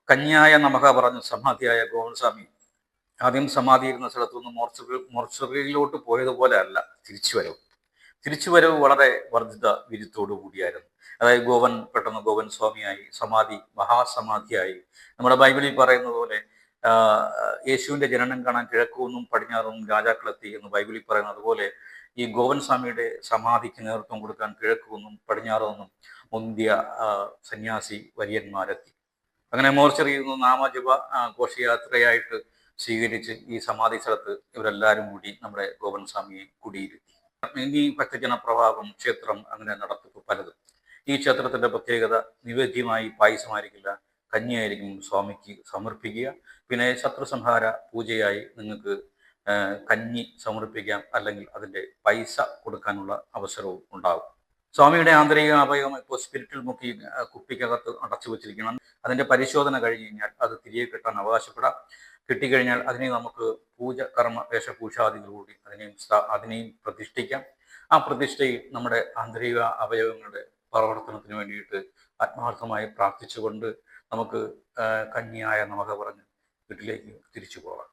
കന്യായ നമക പറഞ്ഞ സമാധിയായ ഗോവിന്ദസ്വാമി ആദ്യം സമാധി ഇരുന്ന സ്ഥലത്തു നിന്ന് മോർച്ചറിയിലോട്ട് പോയതുപോലെ അല്ല തിരിച്ചുവരവ് വളരെ വർദ്ധിത വിരുത്തോടു കൂടിയായിരുന്നു. അതായത് പെട്ടെന്ന് ഗോവൻ സ്വാമിയായി, സമാധി മഹാസമാധിയായി. നമ്മുടെ ബൈബിളിൽ പറയുന്നത് പോലെ യേശുവിൻ്റെ ജനനം കാണാൻ കിഴക്കുനിന്നും പടിഞ്ഞാറുനിന്നും രാജാക്കളെത്തി എന്ന് ബൈബിളിൽ പറയുന്നത് പോലെ ഈ ഗോവൻ സ്വാമിയുടെ സമാധിക്ക് നേതൃത്വം കൊടുക്കാൻ കിഴക്കുനിന്നും പടിഞ്ഞാറുനിന്നും മുന്തിയ സന്യാസി വര്യന്മാരെത്തി. അങ്ങനെ മോർച്ചറിയിൽ നിന്ന് നാമജപ ഘോഷയാത്രയായിട്ട് സ്വീകരിച്ച് ഈ സമാധി സ്ഥലത്ത് ഇവരെല്ലാവരും കൂടി നമ്മുടെ ഗോവൻ സ്വാമിയെ കുടിയിരുത്തി. ഈ ഭക്തജന പ്രഭാവം, ക്ഷേത്രം, അങ്ങനെ നടത്തിപ്പ് പലതും. ഈ ക്ഷേത്രത്തിന്റെ പ്രത്യേകത നിവേദ്യമായി പായസമായിരിക്കില്ല, കഞ്ഞിയായിരിക്കും സ്വാമിക്ക് സമർപ്പിക്കുക. പിന്നെ ശത്രുസംഹാര പൂജയായി നിങ്ങൾക്ക് കഞ്ഞി സമർപ്പിക്കാം, അല്ലെങ്കിൽ അതിൻ്റെ പൈസ കൊടുക്കാനുള്ള അവസരവും ഉണ്ടാകും. സ്വാമിയുടെ ആന്തരിക അവയവം ഇപ്പോൾ സ്പിരിറ്റിൽ മുക്കി കുപ്പിക്കകത്ത് അടച്ചു വച്ചിരിക്കണം. അതിൻ്റെ പരിശോധന കഴിഞ്ഞ് കഴിഞ്ഞാൽ അത് തിരികെ കിട്ടാൻ അവകാശപ്പെടാം. കിട്ടിക്കഴിഞ്ഞാൽ അതിനെ നമുക്ക് പൂജ, കർമ്മ, വേഷഭൂഷാദികളോടി അതിനെയും പ്രതിഷ്ഠിക്കാം. ആ പ്രതിഷ്ഠയിൽ നമ്മുടെ ആന്തരിക അവയവങ്ങളുടെ പ്രവർത്തനത്തിന് വേണ്ടിയിട്ട് ആത്മാർത്ഥമായി പ്രാർത്ഥിച്ചുകൊണ്ട് നമുക്ക് കന്യായ നമക പറഞ്ഞ് വീട്ടിലേക്ക് തിരിച്ചു പോകാം.